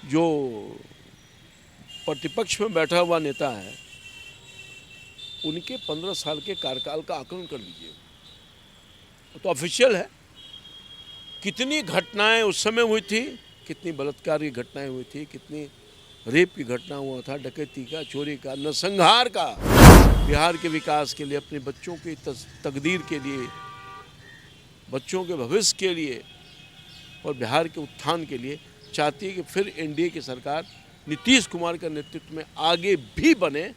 जो प्रतिपक्ष में बैठा हुआ नेता है उनके 15 साल के कार्यकाल का आकलन कर लीजिए, तो ऑफिशियल है। कितनी घटनाएं उस समय हुई थी, कितनी बलात्कार की घटनाएं हुई थी, कितनी रेप की घटना हुआ था, डकैती का, चोरी का, नरसंहार का। बिहार के विकास के लिए, अपने बच्चों की तकदीर के लिए, बच्चों के भविष्य के लिए और बिहार के उत्थान के लिए चाहती है कि फिर एनडीए की सरकार नीतीश कुमार के नेतृत्व में आगे भी बने,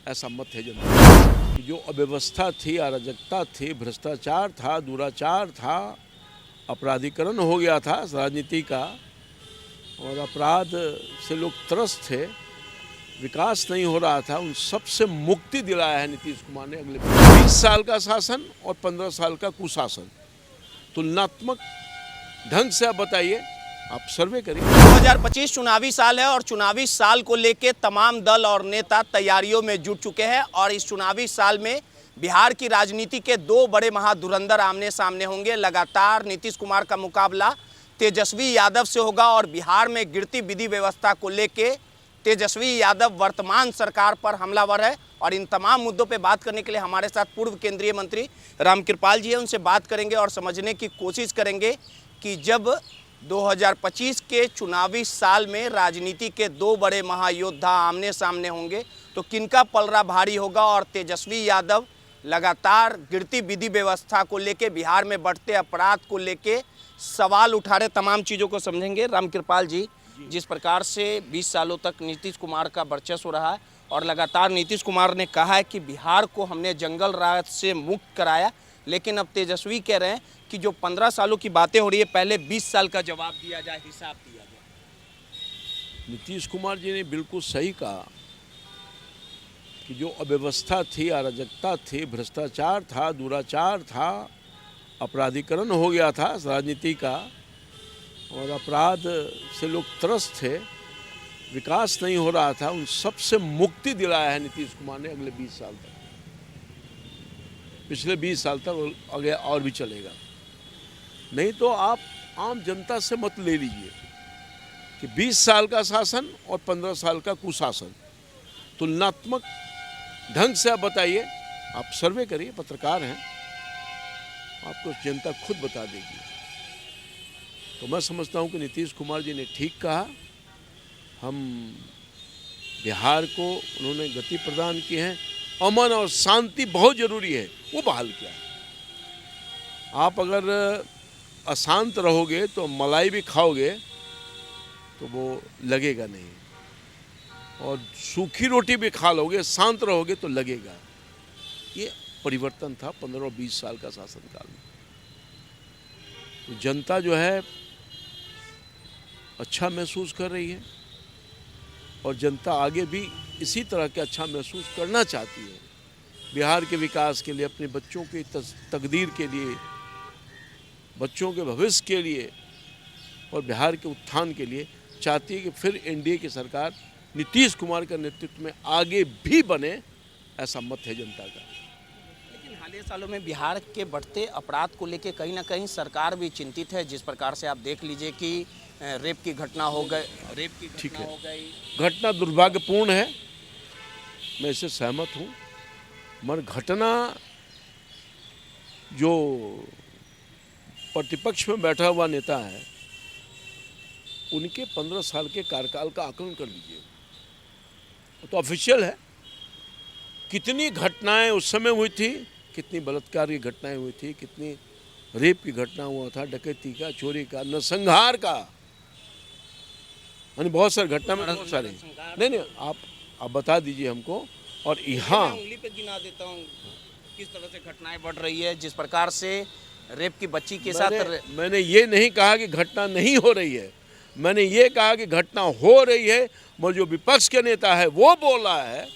ऐसा मत है जनता। जो अव्यवस्था थी, अराजकता थी, भ्रष्टाचार था, दुराचार था, अपराधीकरण हो गया था राजनीति का और अपराध से लोग त्रस्त थे, विकास नहीं हो रहा था, उन सब से मुक्ति दिलाया है नीतीश कुमार ने। अगले 20 साल का शासन और 15 साल का कुशासन, तुलनात्मक ढंग से आप बताइए, आप सर्वे करिए। 2025 चुनावी साल है और चुनावी साल को लेकर तमाम दल और नेता तैयारियों में जुट चुके हैं और इस चुनावी साल में बिहार की राजनीति के दो बड़े महाधुरंधर आमने सामने होंगे। लगातार नीतीश कुमार का मुकाबला तेजस्वी यादव से होगा और बिहार में गिरती विधि व्यवस्था को लेकर तेजस्वी यादव वर्तमान सरकार पर हमलावर है और इन तमाम मुद्दों पे बात करने के लिए हमारे साथ पूर्व केंद्रीय मंत्री रामकृपाल जी हैं। उनसे बात करेंगे और समझने की कोशिश करेंगे कि जब 2025 के चुनावी साल में राजनीति के दो बड़े महायोद्धा आमने सामने होंगे तो किनका पलड़ा भारी होगा और तेजस्वी यादव लगातार गिरती विधि व्यवस्था को लेके, बिहार में बढ़ते अपराध को लेके सवाल उठा रहे, तमाम चीज़ों को समझेंगे। रामकृपाल जी, जिस प्रकार से 20 सालों तक नीतीश कुमार का वर्चस्व रहा है और लगातार नीतीश कुमार ने कहा है कि बिहार को हमने जंगल राज से मुक्त कराया, लेकिन अब तेजस्वी कह रहे हैं कि जो 15 सालों की बातें हो रही है पहले 20 साल का जवाब दिया जाए, हिसाब दिया जाए। नीतीश कुमार जी ने बिल्कुल सही कहा कि जो अव्यवस्था थी, अराजकता थी, भ्रष्टाचार था, दुराचार था, अपराधीकरण हो गया था राजनीति का और अपराध से लोग त्रस्त थे, विकास नहीं हो रहा था, उन सब से मुक्ति दिलाया है नीतीश कुमार ने अगले 20 साल तक। पिछले 20 साल तक आगे और भी चलेगा। नहीं तो आप आम जनता से मत ले लीजिए कि 20 साल का शासन और 15 साल का कुशासन, तुलनात्मक ढंग से आप बताइए, आप सर्वे करिए, पत्रकार हैं, आपको जनता खुद बता देगी। तो मैं समझता हूं कि नीतीश कुमार जी ने ठीक कहा। हम बिहार को उन्होंने गति प्रदान की है, अमन और शांति बहुत जरूरी है, वो बहाल किया है। आप अगर अशांत रहोगे तो मलाई भी खाओगे तो वो लगेगा नहीं, और सूखी रोटी भी खा लोगे, शांत रहोगे तो लगेगा। ये परिवर्तन था 15 और 20 साल का शासनकाल में। तो जनता जो है अच्छा महसूस कर रही है और जनता आगे भी इसी तरह के अच्छा महसूस करना चाहती है। बिहार के विकास के लिए, अपने बच्चों की तकदीर के लिए, बच्चों के भविष्य के लिए और बिहार के उत्थान के लिए चाहती है कि फिर एनडीए की सरकार नीतीश कुमार के नेतृत्व में आगे भी बने, ऐसा मत है जनता का। लेकिन हालिया सालों में बिहार के बढ़ते अपराध को लेकर कहीं ना कहीं सरकार भी चिंतित है। जिस प्रकार से आप देख लीजिए कि रेप की घटना हो गई, घटना दुर्भाग्यपूर्ण है, मैं इससे सहमत हूँ, मगर घटना जो प्रतिपक्ष में बैठा हुआ नेता है उनके 15 साल के कार्यकाल का आकलन कर लीजिए, तो ऑफिशियल है। कितनी घटनाएं उस समय हुई थी, कितनी बलात्कार की घटनाएं हुई थी, कितनी रेप की घटना हुआ था, डकैती का, चोरी का, नरसंहार का, यानी बहुत सारी घटना में बहुत सारी। नहीं, आप बता दीजिए हमको। और यहाँ उंगली पे गिना देता हूँ किस तरह से घटनाएं बढ़ रही है। जिस प्रकार से रेप की बच्ची के साथ, मैंने ये नहीं कहा कि घटना नहीं हो रही है, मैंने ये कहा कि घटना हो रही है, मगर जो विपक्ष के नेता है वो बोल रहा है,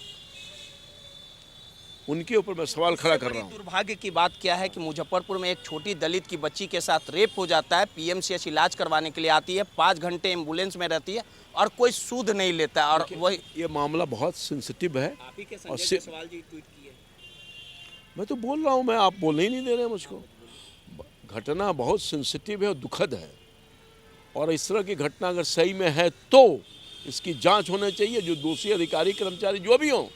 उनके ऊपर मैं सवाल खड़ा कर रहा हूँ। दुर्भाग्य की बात क्या है कि मुजफ्फरपुर में एक छोटी दलित की बच्ची के साथ रेप हो जाता है, पीएमसीएच इलाज करवाने के लिए आती है, 5 घंटे एम्बुलेंस में रहती है और कोई सूद नहीं लेता। और वही ये मामला बहुत सेंसिटिव है। आप ही के संजय जायसवाल जी ट्वीट किए। मैं तो बोल रहा हूँ, मैं आप बोलने ही नहीं दे रहे मुझको। घटना बहुत सेंसिटिव है और दुखद है, और इस तरह की घटना अगर सही में है तो इसकी जांच होनी चाहिए। जो दोषी अधिकारी कर्मचारी जो भी हों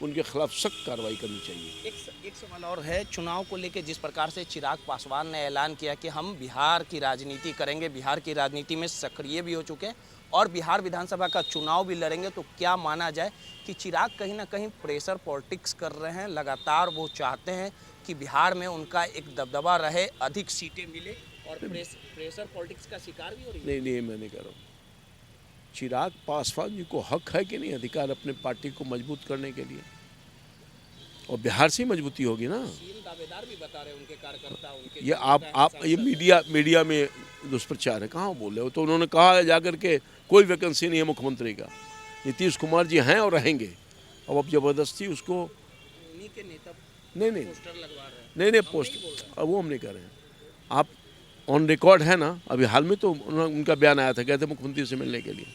उनके खिलाफ सख्त कार्रवाई करनी चाहिए। एक सवाल और है, चुनाव को लेकर जिस प्रकार से चिराग पासवान ने ऐलान किया कि हम बिहार की राजनीति करेंगे, बिहार की राजनीति में सक्रिय भी हो चुके हैं और बिहार विधानसभा का चुनाव भी लड़ेंगे, तो क्या माना जाए कि चिराग कहीं ना कहीं प्रेशर पॉलिटिक्स कर रहे हैं? लगातार वो चाहते हैं कि बिहार में उनका एक दबदबा रहे, अधिक सीटें मिले और प्रेशर पॉलिटिक्स का शिकार भी हो रही है। नहीं, मैं नहीं कह रहा हूँ। चिराग पासवान जी को हक है कि नहीं अधिकार अपने पार्टी को मजबूत करने के लिए, और बिहार से ही मजबूती होगी ना। दावेदार भी बता रहे हैं उनके कार्यकर्ता, उनके ये आप ये मीडिया में दुष्प्रचार है, कहाँ बोल रहे हो? तो उन्होंने कहा है जाकर के कोई वैकेंसी नहीं है मुख्यमंत्री का, नीतीश कुमार जी हैं और रहेंगे। अब जबरदस्ती उसको उन्हीं के नेता नहीं पोस्टर लगवा रहे हैं। नहीं पोस्ट, अब वो हम नहीं कर रहे हैं। आप ऑन रिकॉर्ड है ना, अभी हाल में तो उनका बयान आया था, कहते मुख्यमंत्री से मिलने के लिए।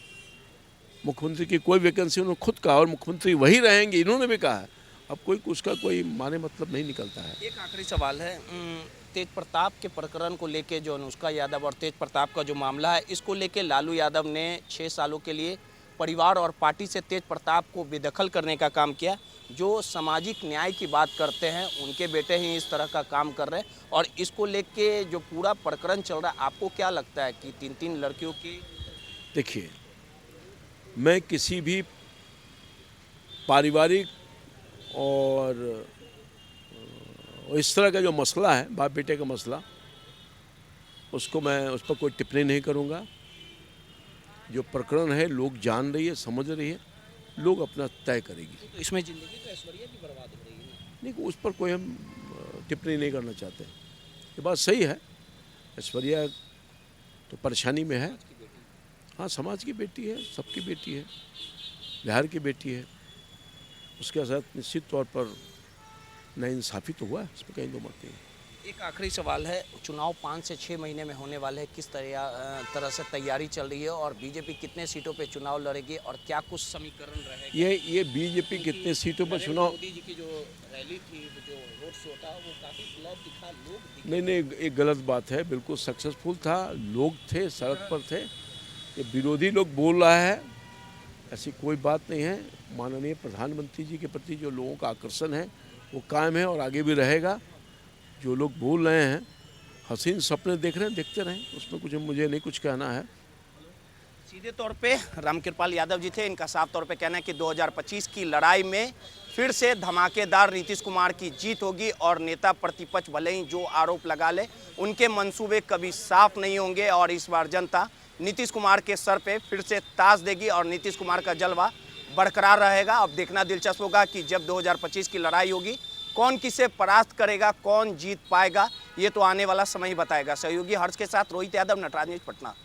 मुख्यमंत्री की कोई वैकेंसी उन्होंने खुद कहा, और मुख्यमंत्री वही रहेंगे इन्होंने भी कहा है। अब उसका कोई माने मतलब नहीं निकलता है। एक आखिरी सवाल है, तेज प्रताप के प्रकरण को लेके जो अनुष्का यादव और तेज प्रताप का जो मामला है, इसको लेके लालू यादव ने 6 सालों के लिए परिवार और पार्टी से तेज प्रताप को बेदखल करने का काम किया। जो सामाजिक न्याय की बात करते हैं उनके बेटे ही इस तरह का काम कर रहे हैं, और इसको लेके जो पूरा प्रकरण चल रहा है, आपको क्या लगता है कि 3 लड़कियों की? देखिए, मैं किसी भी पारिवारिक और इस तरह का जो मसला है, बाप बेटे का मसला, उसको मैं उस पर कोई टिप्पणी नहीं करूँगा। जो प्रकरण है लोग जान रही है, समझ रही है, लोग अपना तय करेगी। तो इसमें जिंदगी तो ऐश्वर्या की बर्बाद हो रही है। नहीं, उस पर कोई हम टिप्पणी नहीं करना चाहते। ये बात सही है, ऐश्वर्या तो परेशानी में है। हाँ, समाज की बेटी है, सबकी बेटी है, बिहार की बेटी है। उसके साथ निश्चित तौर पर नाइंसाफ़ी तो हुआ है, इसमें कहीं दो मत नहीं। एक आखिरी सवाल है, चुनाव 5 से 6 महीने में होने वाले हैं, किस तरह से तैयारी चल रही है और बीजेपी कितने सीटों पे चुनाव लड़ेगी और क्या कुछ समीकरण रहेगा? ये बीजेपी कितने सीटों पर चुनाव? मोदी जी की जो रैली थी, जो रोड शो था, वो काफ़ी फ्लॉप दिखा, लोग नहीं, एक गलत बात है। बिल्कुल सक्सेसफुल था, लोग थे, सड़क पर थे। ये विरोधी लोग बोल रहा है, ऐसी कोई बात नहीं है। माननीय प्रधानमंत्री जी के प्रति जो लोगों का आकर्षण है वो कायम है और आगे भी रहेगा। जो लोग बोल रहे हैं, हसीन सपने देख रहे हैं, देखते रहें, उसमें कुछ मुझे नहीं कुछ कहना है। सीधे तौर पे रामकृपाल यादव जी थे, इनका साफ तौर पे कहना है कि 2025 की लड़ाई में फिर से धमाकेदार नीतीश कुमार की जीत होगी और नेता प्रतिपक्ष भले ही जो आरोप लगा ले, उनके मंसूबे कभी साफ नहीं होंगे और इस बार जनता नीतीश कुमार के सर पे फिर से ताज देगी और नीतीश कुमार का जलवा बरकरार रहेगा। अब देखना दिलचस्प होगा कि जब 2025 की लड़ाई होगी, कौन किसे परास्त करेगा, कौन जीत पाएगा, ये तो आने वाला समय ही बताएगा। सहयोगी हर्ष के साथ रोहित यादव, नटराज न्यूज़, पटना।